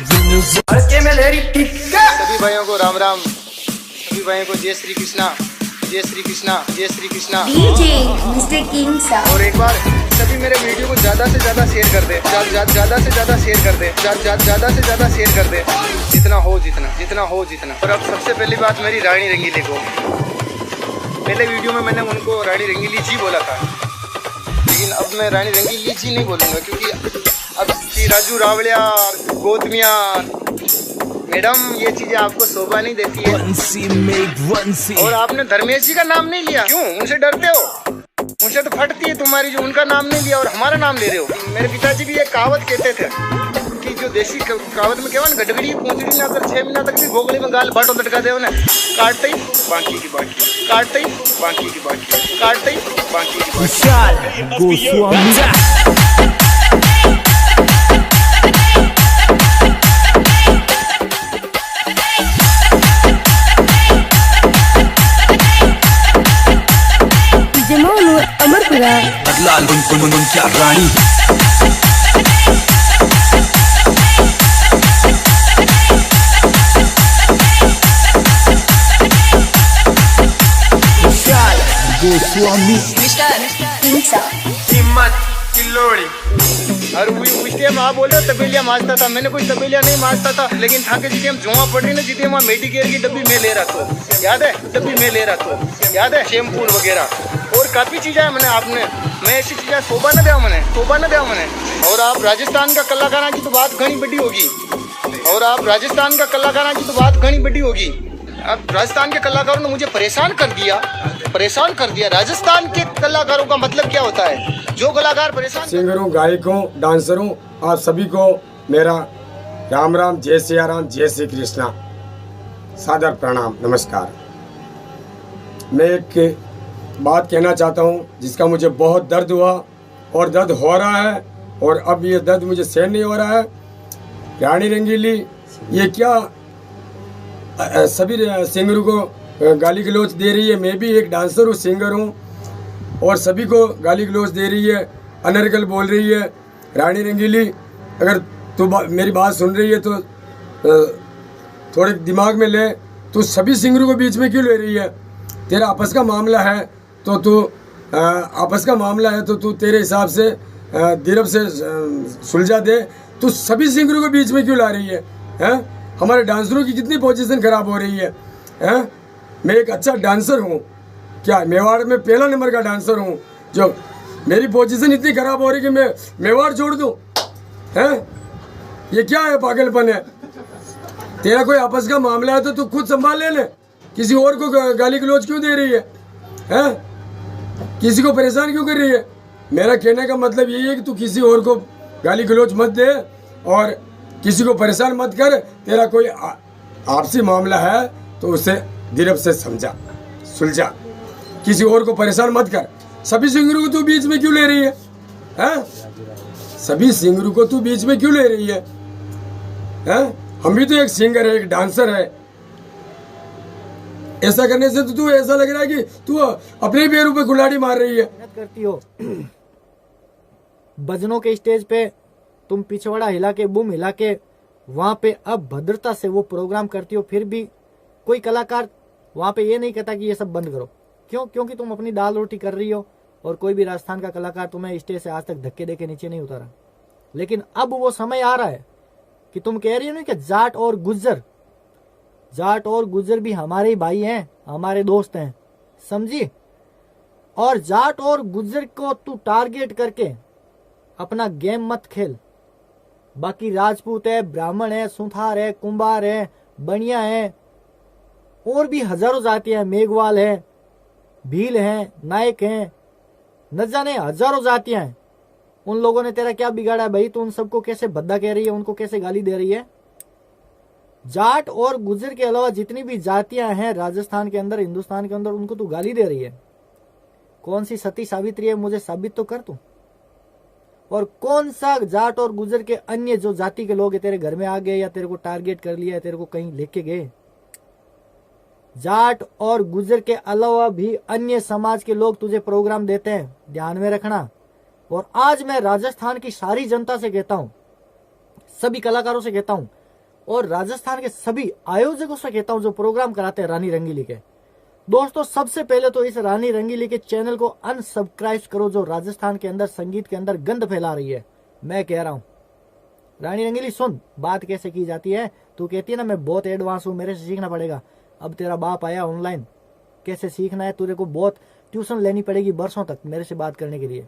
सभी भाइयों को राम राम, सभी भाइयों को जय श्री कृष्णा, जय श्री कृष्णा, जय Shri Krishna. DJ mister king साहब। और एक बार सभी मेरे वीडियो को ज्यादा से ज्यादा शेयर कर दे, ज्यादा से ज्यादा शेयर कर दे, ज्यादा से ज्यादा शेयर कर दे, जितना हो जितना। और अब सबसे पहली बात मेरी रानी रंगीली को, पहले वीडियो में मैंने उनको रानी रंगीली जी बोला था, लेकिन अब मैं रानी रंगीली जी नहीं बोलूँगा, क्योंकि अब राजू रावलिया, गौतमिया मैडम, ये चीजें आपको शोभा नहीं देती है। और आपने धर्मेश जी का नाम नहीं लिया, क्यों? उनसे डरते हो? उनसे तो फटती है तुम्हारी, जो उनका नाम नहीं लिया और हमारा नाम ले रहे हो। मेरे पिताजी भी एक कहावत कहते थे कि जो देसी कहावत में कहवा गडगड़ी पूंछड़ी ना कर 6 महीना तक भी भोगले में गाल बाटो लटका दे, उन्हें काटते ही बाकी की बाकी, काटते ही बाकी की बाकी, काटते ही बाकी की बाकी। अमरपुरा लाल गुन क्या रानी। गोस्वामी हिम्मत किल्लोड़ी। और वहाँ बोले तबेलिया माजता था, मैंने कोई तबेलिया नहीं माजता था, लेकिन थाके जितने हम जुआ पड़ रही ना, जितने वहाँ मेडिकेयर की डब्बी में ले रहा था, याद है? डब्बी में ले रहा था, याद है? शैम्पू वगैरह और काफ़ी चीज़ें हैं। मैं ऐसी चीज़ें शोभा न दिया मैंने। और आप राजस्थान का कलाकारा की तो बात घनी बड़ी होगी, अब राजस्थान के कलाकारों ने मुझे परेशान कर दिया। राजस्थान के कलाकारों का मतलब क्या होता है? जो कलाकार परेशान, सिंगरों, गायकों, डांसरों, आप सभी को मेरा राम राम, जय सिया राम, जय श्री कृष्णा, सादर प्रणाम, नमस्कार। मैं एक बात कहना चाहता हूँ जिसका मुझे बहुत दर्द हुआ और दर्द हो रहा है, और अब ये दर्द मुझे सहन नहीं हो रहा है। रानी रंगीली ये क्या सभी सिंगरों को गाली गलौज दे रही है। मैं भी एक डांसर हूँ, सिंगर हूँ, और सभी को गाली गलौज दे रही है, अनर्गल बोल रही है। रानी रंगीली, अगर तू मेरी बात सुन रही है तो थोड़े दिमाग में ले, तू सभी सिंगरों को बीच में क्यों ले रही है? तेरा आपस का मामला है तो तू तेरे हिसाब से दिरब से सुलझा दे। तू सभी सिंगरों को बीच में क्यों ला रही है? हैं? हमारे डांसरों की कितनी पोजीशन खराब हो रही है। हैं? मैं एक अच्छा डांसर हूँ, क्या मेवाड़ में पहला नंबर का डांसर हूँ, जो मेरी पोजीशन इतनी खराब हो रही कि मैं मेवाड़ छोड़ दूँ? हैं? ये क्या है? पागलपन है। तेरा कोई आपस का मामला है तो तू खुद संभाल ले, किसी और को गाली गलौज क्यों दे रही है? हैं? किसी को परेशान क्यों कर रही है? मेरा कहने का मतलब यही है कि तू किसी और को गाली गलौज मत दे और किसी को परेशान मत कर। तेरा कोई आपसी मामला है तो उसे दिरब से सुलझा, किसी और को परेशान मत कर। सभी सिंगरों को तू बीच में क्यों ले रही है? हैं? सभी सिंगरों को तू बीच में क्यों ले रही है? हैं? हम भी तो एक सिंगर है, एक डांसर है। ऐसा करने से तो तू ऐसा लग रहा है कि तू अपने पैरों पे कुल्हाड़ी मार रही है। करती हो भजनों के स्टेज पे तुम पिछवाड़ा हिला के, बूम हिला के, वहां पे अब भद्रता से वो प्रोग्राम करती हो, फिर भी कोई कलाकार वहां पे ये नहीं कहता कि ये सब बंद करो। क्यों? क्योंकि तुम अपनी दाल रोटी कर रही हो, और कोई भी राजस्थान का कलाकार तुम्हें स्टेज से आज तक धक्के दे के नीचे नहीं उतारा। लेकिन अब वो समय आ रहा है कि तुम कह रही हो ना कि जाट और गुज्जर भी हमारे ही भाई हैं, हमारे दोस्त हैं, समझी? और जाट और गुज्जर को तू टारगेट करके अपना गेम मत खेल। बाकी राजपूत है, ब्राह्मण है, सुथार है, कुंभार है, बनिया है, और भी हजारों जातियां हैं, मेघवाल है, भील हैं, नायक हैं, न जाने हजारों जातियां हैं। उन लोगों ने तेरा क्या बिगाड़ा है भाई? तू उन सबको कैसे भद्दा कह रही है, उनको कैसे गाली दे रही है? जाट और गुज्जर के अलावा जितनी भी जातियां हैं राजस्थान के अंदर, हिंदुस्तान के अंदर, उनको तू गाली दे रही है। कौन सी सती सावित्री है, मुझे साबित तो कर तू। और कौन सा जाट और गुज्जर के अन्य जो जाति के लोग हैं तेरे घर में आ गए, या तेरे को टारगेट कर लिया, तेरे को कहीं लेके गए? जाट और गुज्जर के अलावा भी अन्य समाज के लोग तुझे प्रोग्राम देते हैं, ध्यान में रखना। और आज मैं राजस्थान की सारी जनता से कहता हूं, सभी कलाकारों से कहता हूं और राजस्थान के सभी आयोजकों से कहता हूं जो प्रोग्राम कराते हैं रानी रंगीली के। दोस्तों सबसे पहले तो इस रानी रंगीली के चैनल को अनसब्सक्राइब करो जो राजस्थान के अंदर संगीत के अंदर गंद फैला रही है। मैं कह रहा हूं रानी रंगीली सुन बात कैसे की जाती है। तू कहती है ना मैं बहुत एडवांस हूं, मेरे से सीखना पड़ेगा। अब तेरा बाप आया ऑनलाइन, कैसे सीखना है तुझे को बहुत ट्यूशन लेनी पड़ेगी बरसों तक मेरे से बात करने के लिए,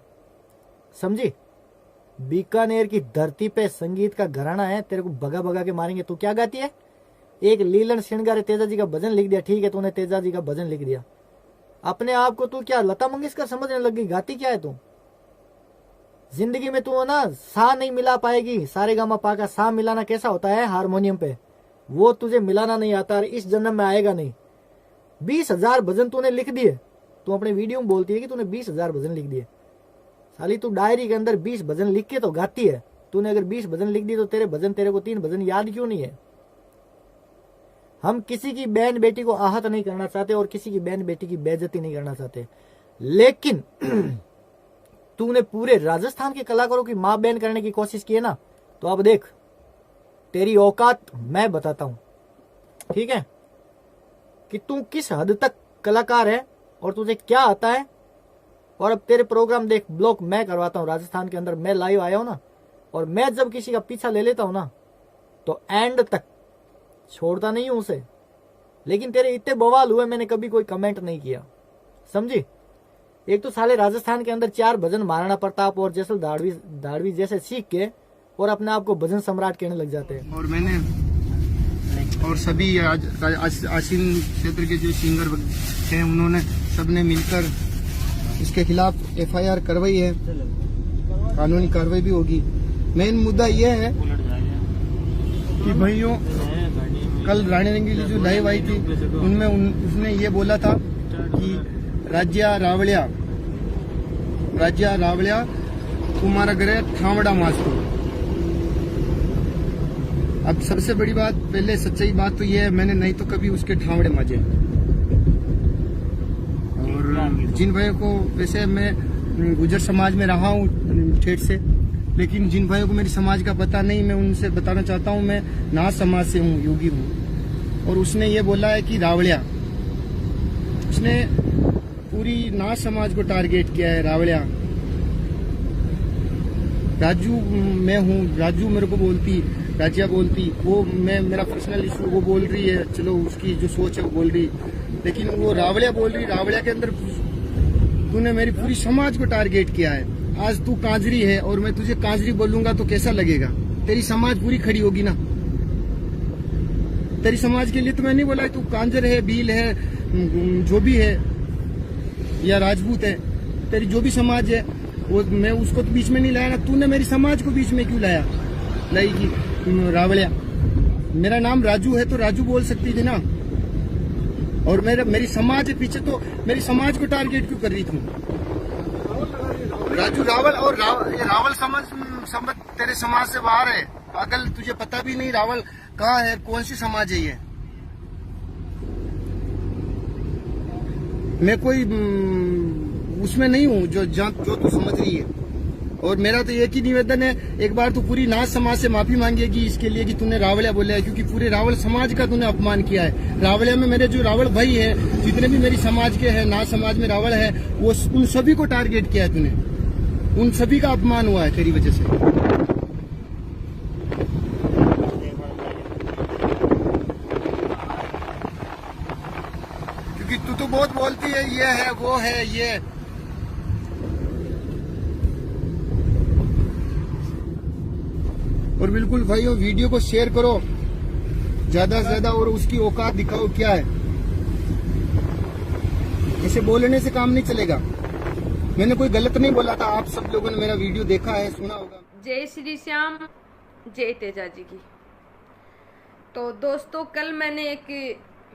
समझी। बीकानेर की धरती पे संगीत का घराना है, तेरे को भगा भगा के मारेंगे। तू क्या गाती है? एक लीलन श्रृंगार तेजा जी का भजन लिख दिया, ठीक है तूने तेजा जी का भजन लिख दिया। अपने आप को तू क्या लता मंगेशकर समझने लग गई? गाती क्या है तू? जिंदगी में तू ना सा नहीं मिला पाएगी। सारे गामा पा का सा मिलाना कैसा होता है हारमोनियम पे, वो तुझे मिलाना नहीं आता और इस जन्म में आएगा नहीं। 20,000 भजन तूने लिख दिए। तू अपने वीडियो में बोलती है कि तूने 20,000 भजन लिख दिए। साली तू डायरी के अंदर 20 भजन लिख के तो गाती है। तूने अगर 20 भजन लिख दिए तो तेरे को 3 भजन याद क्यों नहीं है? हम किसी की बहन बेटी को आहत नहीं करना चाहते और किसी की बहन बेटी की बेइज्जती नहीं करना चाहते, लेकिन तूने पूरे राजस्थान के कलाकारों की मां बहन करने की कोशिश की है ना, तो अब देख तेरी औकात मैं बताता हूं, ठीक है, कि तू किस हद तक कलाकार है और तुझे क्या आता है। और अब तेरे प्रोग्राम देख, ब्लॉग मैं करवाता हूं राजस्थान के अंदर। मैं लाइव आया हूं ना, और मैं जब किसी का पीछा ले लेता हूं ना तो एंड तक छोड़ता नहीं हूं उसे। लेकिन तेरे इतने बवाल हुए मैंने कभी कोई कमेंट नहीं किया, समझी। एक तो साले राजस्थान के अंदर 4 भजन महाराणा प्रताप और जैसल दाड़वी जैसे सीख के और अपने आप को भजन सम्राट कहने लग जाते हैं। और मैंने और सभी आसीन क्षेत्र के जो सिंगर हैं उन्होंने सबने मिलकर इसके खिलाफ एफआईआर करवाई है, कानूनी कार्रवाई भी होगी। मेन मुद्दा यह है कि भाइयों कल रानी रंगीली जो लाइव आई थी उनमें उसने ये बोला था कि राज्या रावलिया तुम्हारा ग्रह थावड़ा मास्को। अब सबसे बड़ी बात, पहले सच्चाई बात तो ये है मैंने नहीं तो कभी उसके ठावड़े माजे। और जिन भाइयों को, वैसे मैं गुजर समाज में रहा हूँ ठेठ से, लेकिन जिन भाइयों को मेरी समाज का पता नहीं, मैं उनसे बताना चाहता हूँ मैं नाथ समाज से हूँ, योगी हूँ। और उसने ये बोला है कि रावलिया, उसने पूरी नाथ समाज को टारगेट किया है। रावलिया राजू मैं हूँ, राजू मेरे को बोलती, राजिया बोलती, वो मैं मेरा पर्सनल इशू वो बोल रही है, चलो उसकी जो सोच है वो बोल रही, लेकिन वो रावलिया बोल रही। रावलिया के अंदर तूने मेरी पूरी समाज को टारगेट किया है। आज तू कांजरी है और मैं तुझे कांजरी बोलूंगा तो कैसा लगेगा? तेरी समाज पूरी खड़ी होगी ना। तेरी समाज के लिए तो मैं नहीं बोला तू कांजर है, भील है, जो भी है, या राजपूत है, तेरी जो भी समाज है वो मैं उसको तो बीच में नहीं लाया ना। तूने मेरी समाज को बीच में क्यों लाएगी रावलिया? मेरा नाम राजू है तो राजू बोल सकती थी ना। और मेरी समाज है पीछे, तो मेरी समाज को टारगेट क्यों कर रही थी? राजू रावल और रावल समझ तेरे समाज से बाहर है। पागल, तुझे पता भी नहीं रावल कहाँ है, कौन सी समाज है ये। मैं कोई उसमें नहीं हूँ जो तू समझ रही है। और मेरा तो एक ही निवेदन है, एक बार तू पूरी नाथ समाज से माफी मांगेगी इसके लिए कि तूने रावलिया बोला है, क्योंकि पूरे रावल समाज का तूने अपमान किया है। रावलिया में मेरे जो रावल भाई है, जितने भी मेरी समाज के हैं, नाथ समाज में रावल है, वो उन सभी को टारगेट किया है तूने। उन सभी का अपमान हुआ है तेरी वजह से। क्योंकि तू तो बहुत बोलती है ये है वो है ये। और बिल्कुल भाइयों वीडियो को शेयर करो ज्यादा से ज्यादा और उसकी औकात दिखाओ क्या है। ऐसे बोलने से काम नहीं चलेगा। मैंने कोई गलत नहीं बोला था, आप सब लोगों ने मेरा वीडियो देखा है, सुना होगा। जय श्री श्याम, जय तेजा जी की। तो दोस्तों कल मैंने एक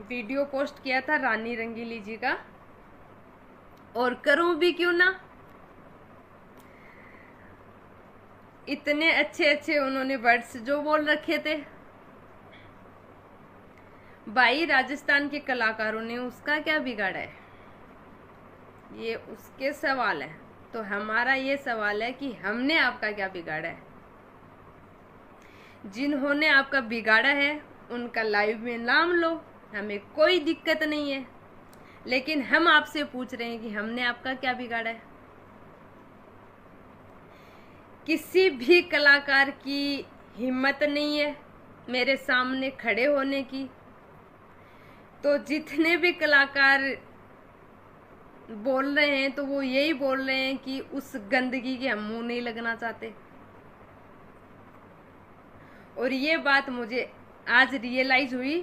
वीडियो पोस्ट किया था रानी रंगीली जी का, और करूं भी क्यों ना। इतने अच्छे अच्छे उन्होंने वर्ड्स जो बोल रखे थे भाई, राजस्थान के कलाकारों ने उसका क्या बिगाड़ा है, ये उसके सवाल है। तो हमारा ये सवाल है कि हमने आपका क्या बिगाड़ा है। जिन्होंने आपका बिगाड़ा है उनका लाइव में नाम लो, हमें कोई दिक्कत नहीं है। लेकिन हम आपसे पूछ रहे हैं कि हमने आपका क्या बिगाड़ा है। किसी भी कलाकार की हिम्मत नहीं है मेरे सामने खड़े होने की। तो जितने भी कलाकार बोल रहे हैं तो वो यही बोल रहे हैं कि उस गंदगी के हम मुंह नहीं लगना चाहते। और ये बात मुझे आज रियलाइज हुई,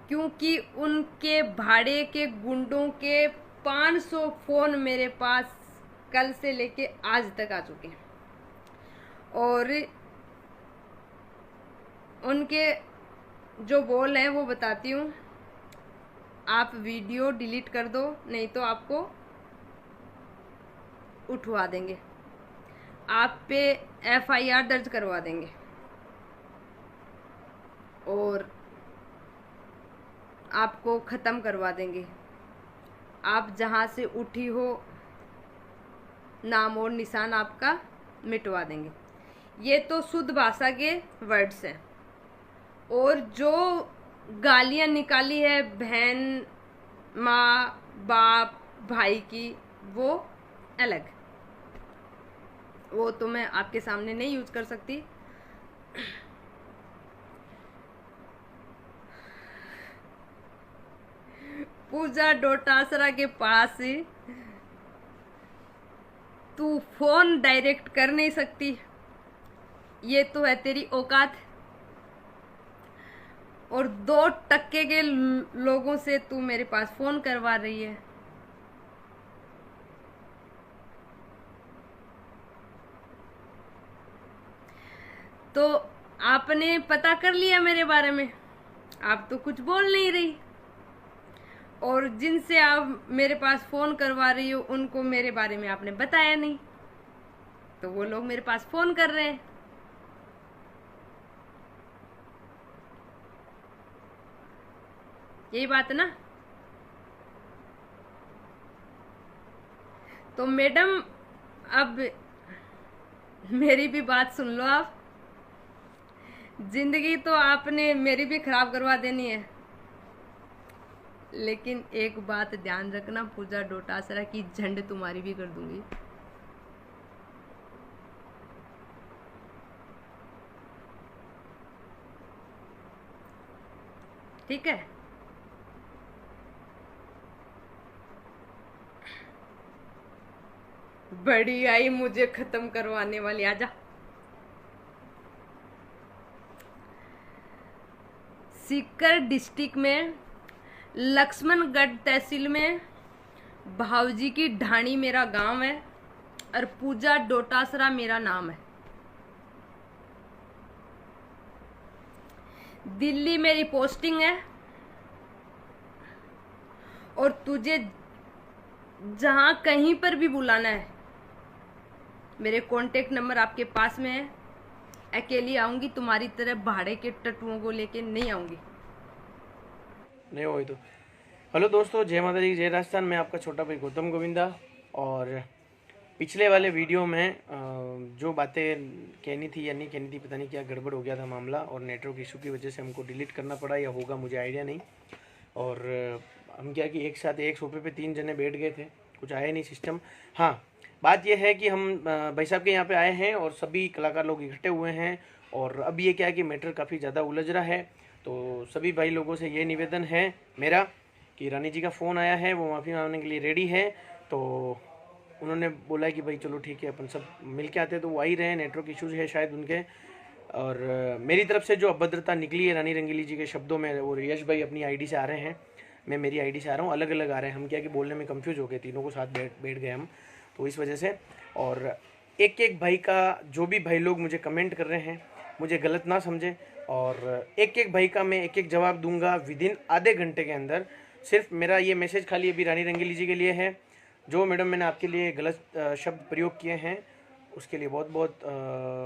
क्योंकि उनके भाड़े के गुंडों के 500 फोन मेरे पास कल से लेके आज तक आ चुके हैं। और उनके जो बोल हैं वो बताती हूँ। आप वीडियो डिलीट कर दो, नहीं तो आपको उठवा देंगे, आप पे FIR दर्ज करवा देंगे और आपको ख़त्म करवा देंगे। आप जहाँ से उठी हो नाम और निशान आपका मिटवा देंगे। ये तो शुद्ध भाषा के वर्ड्स हैं। और जो गालियाँ निकाली है बहन, माँ, बाप, भाई की, वो अलग, वो तो मैं आपके सामने नहीं यूज कर सकती। पूजा डोटासरा के पास तू फोन डायरेक्ट कर नहीं सकती, ये तो है तेरी औकात। और 2 टक्के के लोगों से तू मेरे पास फोन करवा रही है। तो आपने पता कर लिया मेरे बारे में, आप तो कुछ बोल नहीं रही। और जिनसे आप मेरे पास फोन करवा रही हो उनको मेरे बारे में आपने बताया नहीं, तो वो लोग मेरे पास फोन कर रहे हैं। यही बात है ना। तो मैडम अब मेरी भी बात सुन लो आप। जिंदगी तो आपने मेरी भी खराब करवा देनी है, लेकिन एक बात ध्यान रखना, पूजा डोटासरा की झंड तुम्हारी भी कर दूंगी। ठीक है। बड़ी आई मुझे खत्म करवाने वाली, आजा। सीकर डिस्ट्रिक्ट में लक्ष्मणगढ़ तहसील में भावजी की ढाणी मेरा गांव है और पूजा डोटासरा मेरा नाम है। दिल्ली मेरी पोस्टिंग है और तुझे जहां कहीं पर भी बुलाना है, मेरे कांटेक्ट नंबर आपके पास में है। अकेली आऊंगी, तुम्हारी तरह भाड़े के टटुओं को लेके नहीं आऊंगी। नहीं हो तो हेलो दोस्तों, जय माता दी, जय राजस्थान। मैं आपका छोटा भाई गौतम गोविंदा। और पिछले वाले वीडियो में जो बातें कहनी थी या नहीं कहनी थी, पता नहीं क्या गड़बड़ हो गया था मामला, और नेटवर्क इशू की वजह से हमको डिलीट करना पड़ा, या होगा मुझे आइडिया नहीं। और हम क्या कि एक साथ एक सोफे पे 3 जने बैठ गए थे, कुछ आया नहीं सिस्टम। हाँ, बात यह है कि हम भाई साहब के यहाँ पे आए हैं और सभी कलाकार लोग इकट्ठे हुए हैं। और अब ये क्या है कि मैटर काफ़ी ज़्यादा उलझ रहा है। तो सभी भाई लोगों से ये निवेदन है मेरा कि रानी जी का फ़ोन आया है, वो माफ़ी मांगने के लिए रेडी है। तो उन्होंने बोला है कि भाई चलो ठीक है, अपन सब मिल के आते हैं। तो वो आ ही रहे हैं, नेटवर्क इश्यूज है शायद उनके। और मेरी तरफ से जो अभद्रता निकली है रानी रंगीली जी के शब्दों में, वो यश भाई अपनी आईडी से आ रहे हैं, मैं मेरी आईडी से आ रहा हूँ, अलग अलग आ रहे हैं। हम क्या कि बोलने में कंफ्यूज हो गए, तीनों को साथ बैठ गए हम, तो इस वजह से। और एक एक भाई का, जो भी भाई लोग मुझे कमेंट कर रहे हैं, मुझे गलत ना समझें। और एक एक भाई का मैं एक एक जवाब दूंगा विदिन आधे घंटे के अंदर। सिर्फ मेरा ये मैसेज खाली अभी रानी रंगीली जी के लिए है। जो मैडम मैंने आपके लिए गलत शब्द प्रयोग किए हैं उसके लिए बहुत बहुत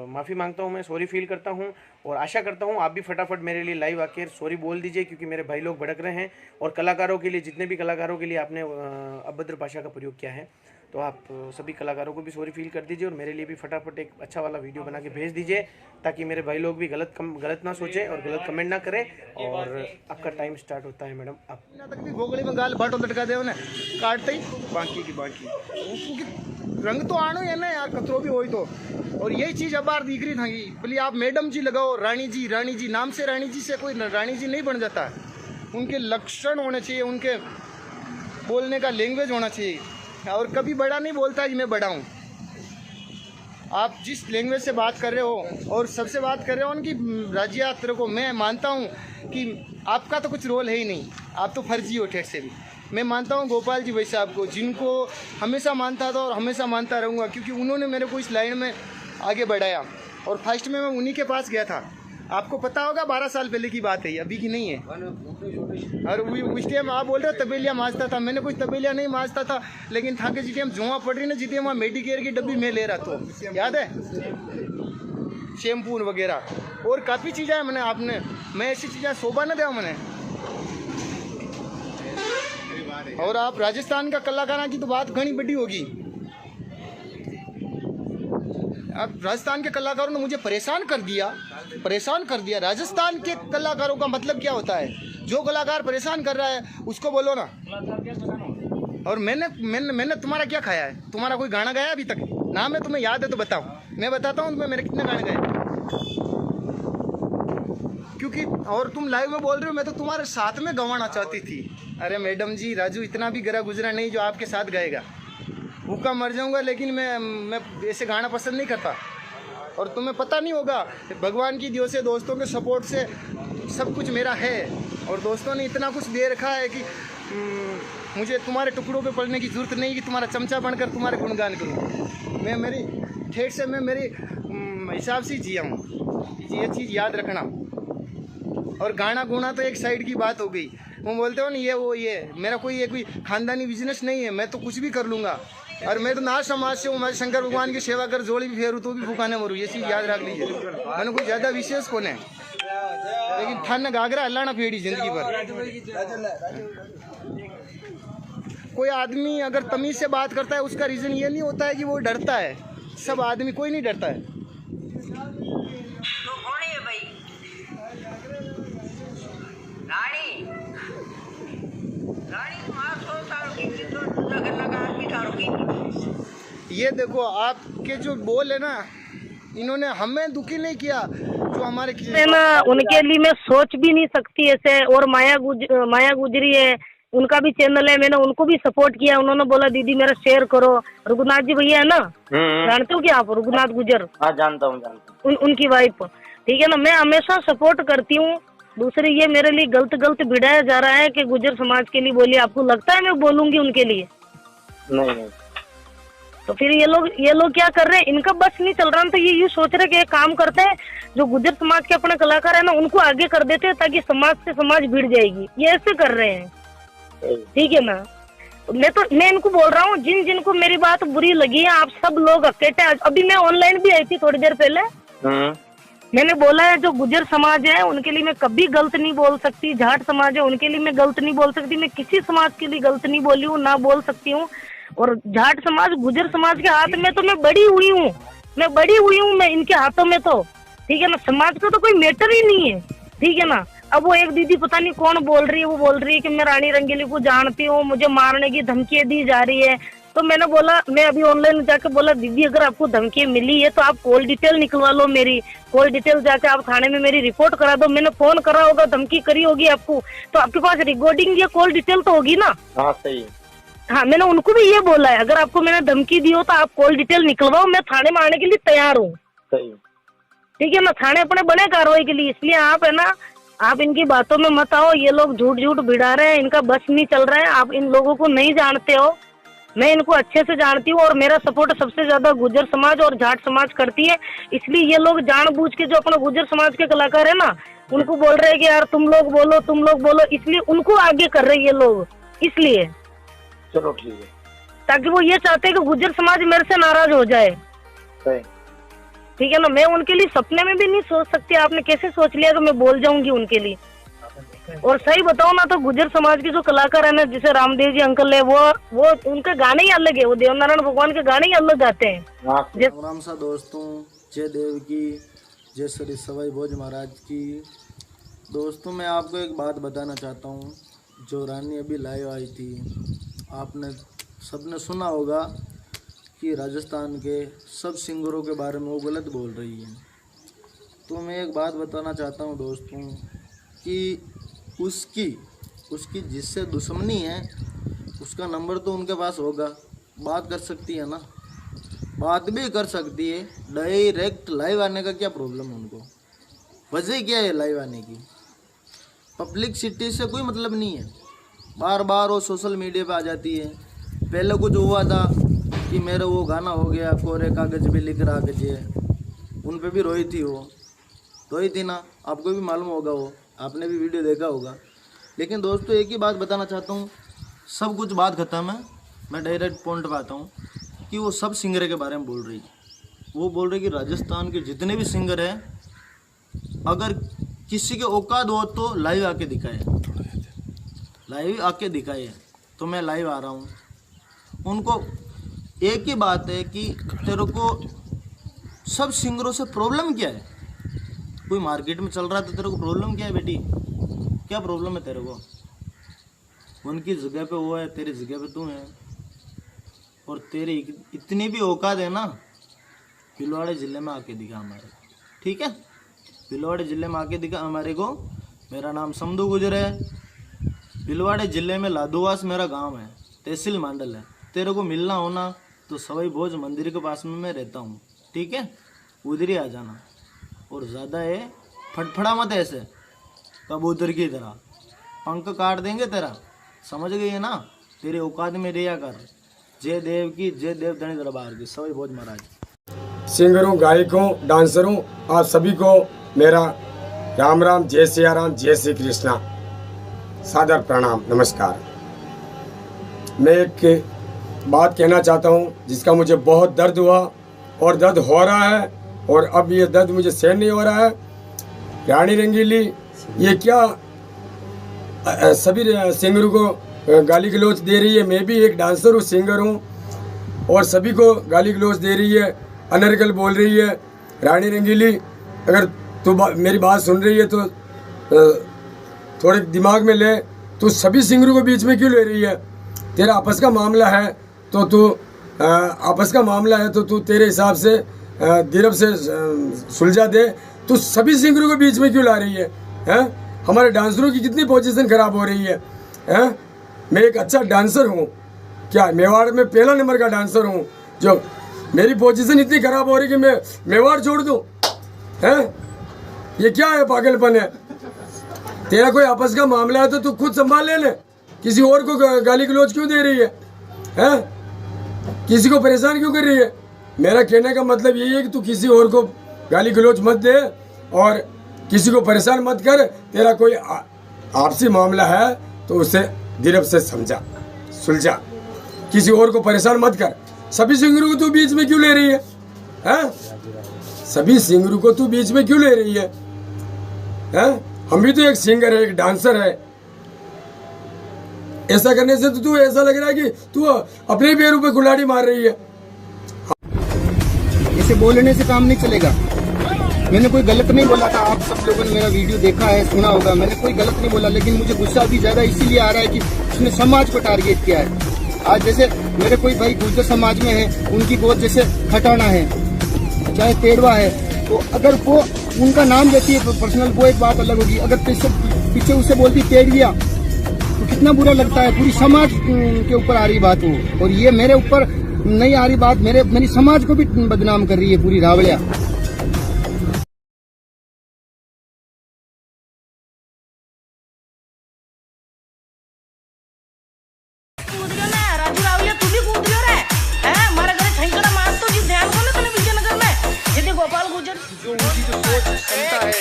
माफ़ी मांगता हूँ, मैं सॉरी फील करता हूँ। और आशा करता हूँ आप भी फटाफट मेरे लिए लाइव आकर सॉरी बोल दीजिए, क्योंकि मेरे भाई लोग भड़क रहे हैं। और कलाकारों के लिए, जितने भी कलाकारों के लिए आपने अभद्र भाषा का प्रयोग किया है, तो आप सभी कलाकारों को भी सॉरी फील कर दीजिए और मेरे लिए भी फटाफट एक अच्छा वाला वीडियो बना के भेज दीजिए, ताकि मेरे भाई लोग भी गलत ना सोचें और गलत कमेंट ना करें। और आपका टाइम स्टार्ट होता है मैडम। आप तक भी भोगड़ी में गाल बाटो लटका दे उन्हें काटते ही बाकी की बाकी क्योंकि रंग तो आनो है ना यार, कतरो भी हो तो। और यही चीज़ अब बार दिख रही था बोली आप मैडम जी लगाओ, रानी जी नाम से रानी जी से कोई रानी जी नहीं बन जाता। उनके लक्षण होने चाहिए, उनके बोलने का लैंग्वेज होना चाहिए। और कभी बड़ा नहीं बोलता जी मैं बड़ा हूँ। आप जिस लैंग्वेज से बात कर रहे हो और सबसे बात कर रहे हो उनकी राज्य यात्रा को, मैं मानता हूँ कि आपका तो कुछ रोल है ही नहीं, आप तो फर्जी हो ठेठ से भी। मैं मानता हूँ गोपाल जी भाई साहब को, जिनको हमेशा मानता था और हमेशा मानता रहूँगा, क्योंकि उन्होंने मेरे को इस लाइन में आगे बढ़ाया। और फर्स्ट में मैं उन्हीं के पास गया था। आपको पता होगा 12 साल पहले की बात है, अभी की नहीं है। और उस टाइम आप बोल रहे हो तबेलिया मांजता था, मैंने कोई तबेलिया नहीं मांजता था, लेकिन था कि जिस टाइम जुआ पड़ रही ना, जिस टाइम वहाँ मेडिकेयर की डब्बी में ले रहा, तो याद है शैम्पू वगैरह और काफ़ी चीज़ें हैं मैंने आपने, मैं ऐसी चीज़ें शोभा न दिया मैंने। और आप राजस्थान का कलाकारा की तो बात घनी बड़ी होगी। अब राजस्थान के कलाकारों ने मुझे परेशान कर दिया। राजस्थान के कलाकारों का मतलब क्या होता है? जो कलाकार परेशान कर रहा है उसको बोलो ना। और मैंने तुम्हारा क्या खाया है? तुम्हारा कोई गाना गाया अभी तक? नाम है तुम्हें याद है तो बताओ, मैं बताता हूँ तुम्हें मेरे कितने गाने गाए। क्योंकि और तुम लाइव में बोल रहे हो मैं तो तुम्हारे साथ में गंवाना चाहती थी। अरे मैडम जी, राजू इतना भी गरा गुजरा नहीं जो आपके साथ गाएगा। भूखा मर जाऊंगा, लेकिन मैं ऐसे गाना पसंद नहीं करता। और तुम्हें पता नहीं होगा, भगवान की दियो से, दोस्तों के सपोर्ट से सब कुछ मेरा है। और दोस्तों ने इतना कुछ दे रखा है कि मुझे तुम्हारे टुकड़ों पे पड़ने की ज़रूरत नहीं कि तुम्हारा चमचा बनकर तुम्हारे गुणगान करूँ। मैं मेरी ठेठ से मैं मेरे हिसाब से जिया हूँ, ये चीज़ याद रखना। और गाना गुना तो एक साइड की बात हो गई। वो बोलते हो ना ये मेरा कोई खानदानी बिजनेस नहीं है, मैं तो कुछ भी कर लूँगा। और मैं तो ना समाज से हूँ, मैं शंकर भगवान की सेवा कर जोड़ी भी फेरूँ तो भी फूकाने मरूँ, ये चीज़ याद रख लीजिए। मैंने कोई ज़्यादा विशेष कौन है, लेकिन थाना घाघरा हल्लाना फेड़ी जिंदगी भर। कोई आदमी अगर तमीज से बात करता है उसका रीज़न ये नहीं होता है कि वो डरता है। सब आदमी, कोई नहीं डरता है। ये देखो आपके जो बोल है ना, इन्होंने हमें दुखी नहीं किया, जो हमारे है ना, उनके लिए मैं सोच भी नहीं सकती ऐसे। और माया गुजरी है, उनका भी चैनल है, मैंने उनको भी सपोर्ट किया। उन्होंने बोला दीदी मेरा शेयर करो। रघुनाथ जी भैया है ना, जानते हो क्या आप रघुनाथ गुजर? हाँ जानता हूँ। उनकी वाइफ, ठीक है ना। मैं हमेशा सपोर्ट करती हूँ। दूसरी ये मेरे लिए गलत भिड़ाया जा रहा है कि गुजर समाज के लिए बोलिए। आपको लगता है मैं बोलूंगी उनके लिए? नहीं। तो फिर ये लोग क्या कर रहे हैं, इनका बस नहीं चल रहा ना, तो ये सोच रहे कि काम करते हैं, जो गुजर समाज के अपने कलाकार है ना उनको आगे कर देते हैं ताकि समाज से समाज भिड़ जाएगी। ये ऐसे कर रहे हैं, ठीक है ना। मैं इनको बोल रहा हूँ, जिनको मेरी बात बुरी लगी है, आप सब लोग इकट्ठे। अभी मैं ऑनलाइन भी आई थी थोड़ी देर पहले। मैंने बोला है जो गुजर समाज है उनके लिए मैं कभी गलत नहीं बोल सकती। जाट समाज है उनके लिए मैं गलत नहीं बोल सकती। मैं किसी समाज के लिए गलत नहीं बोली हूँ, ना बोल सकती हूँ। और जाट समाज, गुजर समाज के हाथ में तो मैं बड़ी हुई हूँ मैं इनके हाथों में, तो ठीक है ना। समाज का तो कोई मैटर ही नहीं है, ठीक है ना। अब वो एक दीदी पता नहीं कौन बोल रही है, वो बोल रही है कि मैं रानी रंगीली को जानती हूँ, मुझे मारने की धमकियां दी जा रही है। तो मैंने बोला, मैं अभी ऑनलाइन जाके बोला दीदी अगर आपको धमकी मिली है तो आप कॉल डिटेल निकलवा लो, मेरी कॉल डिटेल जाके आप थाने में मेरी रिपोर्ट करा दो। मैंने फोन करा होगा, धमकी करी होगी आपको, तो आपके पास रिकॉर्डिंग या कॉल डिटेल तो होगी ना। हाँ सही। हाँ, मैंने उनको भी ये बोला है, अगर आपको मैंने धमकी दी हो तो आप कॉल डिटेल निकलवाओ, मैं थाने में आने के लिए तैयार हूँ, ठीक है ना। थाने अपने बने कार्रवाई के लिए। इसलिए आप है ना, आप इनकी बातों में मत आओ। ये लोग झूठ भिड़ा रहे हैं, इनका बस नहीं चल रहा है। आप इन लोगों को नहीं जानते हो, मैं इनको अच्छे से जानती हूँ। और मेरा सपोर्ट सबसे ज्यादा गुजर समाज और जाट समाज करती है। इसलिए ये लोग जानबूझ के, जो अपना गुजर समाज के कलाकार है ना, उनको बोल रहे हैं कि यार तुम लोग बोलो, इसलिए उनको आगे कर रहे हैं ये लोग। इसलिए चलो ठीक है, ताकि वो ये चाहते हैं कि गुजर समाज मेरे से नाराज हो जाए, ठीक है ना। मैं उनके लिए सपने में भी नहीं सोच सकती। आपने कैसे सोच लिया कि मैं बोल जाऊंगी उनके लिए? और सही बताओ ना तो गुजर समाज के जो कलाकार है ना, जैसे रामदेव जी अंकल है, वो उनके गाने ही अलग है, वो देवनारायण भगवान के गाने ही अलग गाते हैं। हाँ राम सा दोस्तों, जय देव की, जय श्री सवाई भोज महाराज की। दोस्तों मैं आपको एक बात बताना चाहता हूँ। जो रानी अभी लाइव आई थी, आपने सबने सुना होगा कि राजस्थान के सब सिंगरों के बारे में वो गलत बोल रही है। तो मैं एक बात बताना चाहता हूँ दोस्तों कि उसकी जिससे दुश्मनी है उसका नंबर तो उनके पास होगा, बात कर सकती है ना, बात भी कर सकती है। डायरेक्ट लाइव आने का क्या प्रॉब्लम है उनको? वजह क्या है लाइव आने की? पब्लिक सिटी से कोई मतलब नहीं है, बार बार वो सोशल मीडिया पे आ जाती है। पहले कुछ हुआ था कि मेरा वो गाना हो गया, कोरे कागज पे लिख रहा गजे, उन पे भी रोई थी, वो रोई थी ना, आपको भी मालूम होगा, वो आपने भी वीडियो देखा होगा। लेकिन दोस्तों एक ही बात बताना चाहता हूँ, सब कुछ बात खत्म है, मैं डायरेक्ट पॉइंट पे आता हूँ कि वो सब सिंगर के बारे में बोल रही है। वो बोल रही कि राजस्थान के जितने भी सिंगर हैं, अगर किसी के औकात हो तो लाइव आके दिखाए, लाइव आके दिखाए। तो मैं लाइव आ रहा हूँ। उनको एक ही बात है कि तेरे को सब सिंगरों से प्रॉब्लम क्या है? कोई मार्केट में चल रहा है तो तेरे को प्रॉब्लम क्या है बेटी? क्या प्रॉब्लम है तेरे को? उनकी जगह पे वो है, तेरी जगह पे तू है, और तेरी इतनी भी औकात है ना, भीलवाड़े ज़िले में आके दिखा हमारे, ठीक है? भीलवाड़े ज़िले में आके दिखा हमारे को। मेरा नाम समधू गुजर है, भीलवाड़े ज़िले में लादुवास मेरा गांव है, तहसील मांडल है। तेरे को मिलना होना तो सवाई भोज मंदिर के पास में मैं रहता हूँ, ठीक है? उधर ही आ जाना। और ज़्यादा है फटफड़ा मत ऐसे कबूतर की तरह, पंख काट देंगे तेरा, समझ गई है ना? तेरे औकात में रिया कर। जय देव की, जय देव धनी दरबार की, सवाई भोज महाराज। सिंगरों, गायकों, डांसरों, आप सभी को मेरा राम राम, जय सिया राम, जय श्री कृष्णा, सादर प्रणाम, नमस्कार। मैं एक बात कहना चाहता हूँ जिसका मुझे बहुत दर्द हुआ और दर्द हो रहा है, और अब ये दर्द मुझे सहन नहीं हो रहा है। रानी रंगीली ये क्या सभी सिंगरों को गाली गलौज दे रही है। मैं भी एक डांसर हूँ, सिंगर हूँ, और सभी को गाली गलौज दे रही है, अनर्गल बोल रही है। रानी रंगीली, अगर तू मेरी बात सुन रही है तो थोड़े दिमाग में ले, तू सभी सिंगरों को बीच में क्यों ले रही है? तेरा आपस का मामला है तो तू तेरे हिसाब से धीरज से सुलझा दे। तू सभी सिंगरों को बीच में क्यों ला रही है? हैं? हमारे डांसरों की कितनी पोजीशन खराब हो रही है। हैं? मैं एक अच्छा डांसर हूँ, क्या मेवाड़ में पहला नंबर का डांसर हूँ, जो मेरी पोजीशन इतनी खराब हो रही है कि मैं मेवाड़ छोड़ दूँ? हैं? ये क्या है? पागलपन है। तेरा कोई आपस का मामला है तो तू खुद संभाल ले, किसी और को गाली गलौज क्यों दे रही है? हैं? किसी को परेशान क्यों कर रही है? मेरा कहने का मतलब यही है कि तू किसी और को गाली गलौज मत दे और किसी को परेशान मत कर। तेरा कोई आपसी मामला है तो उसे धीरज से समझा, सुलझा, किसी और को परेशान मत कर। सभी सिंगरों को तू बीच में क्यों ले रही है? हैं? सभी सिंगरों को तू बीच में क्यों ले रही है? हैं? हम भी तो एक सिंगर है, एक डांसर है। ऐसा करने से तो तू ऐसा लग रहा है कि तू अपने पैरों पे कुल्हाड़ी मार रही है। ऐसे बोलने से काम नहीं चलेगा। मैंने कोई गलत नहीं बोला था, आप सब लोगों ने मेरा वीडियो देखा है, सुना होगा, मैंने कोई गलत नहीं बोला। लेकिन मुझे गुस्सा भी ज्यादा इसीलिए आ रहा है कि उसने समाज को टारगेट किया है। आज जैसे मेरे कोई भाई गुर्जर समाज में है, उनकी गोद जैसे खटाना है, चाहे तेड़वा है, तो अगर वो उनका नाम लेती है तो पर्सनल वो एक बात अलग होगी। अगर पीछे उसे बोलती तेड़विया तो कितना बुरा लगता है। पूरी समाज के ऊपर आ रही बात हो, और ये मेरे ऊपर नहीं आ रही बात, मेरी समाज को भी बदनाम कर रही है पूरी रावड़िया। राजू रावलिया तू भी कूद रहा है? हमारा घर ठेंकड़ा मार तो जी ध्यान को ना तूने विजयनगर में जितने गोपाल गुजर जो उनकी जो सोच क्षमता है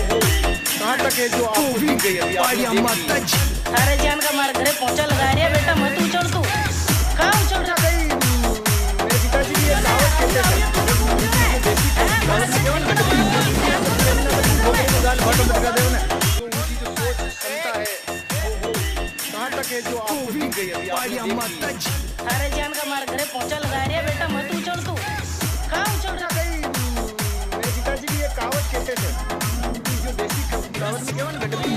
वो कहाँ तक है जो आपको दिख गई अभी अरे जान का मार घरे पहुंचा लगा रही है बेटा, मत उछल तू। कहाँ उछल रहा है? मेरे पिताजी भी ये दावत कहते थे। जो उनकी जो सोच क्षमता अरे जान का मार घरे पहुंचा लगा रही है बेटा, मत उछल तू। कहाँ उछल रहा है? मेरे पिताजी भी ये कहावत कहते थे, जो देसी कहावत में केवल गटरी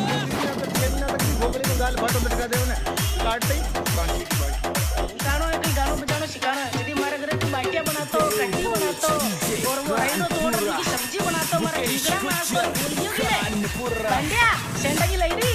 भोगले को गाल भात लटका दे उन्हें काटते ही बाकी की बाकी। गानों है, कहीं गानों बजाना सिखाना है। यदि हमारे घरे तू बाटियां बनाता हो, कटली बनाता हो और वो राइनो तोड़ की सब्जी बनाता हो, हमारा खिचड़ा मार पर भूल गयो कि रे? बंडिया सेंटा की लईरी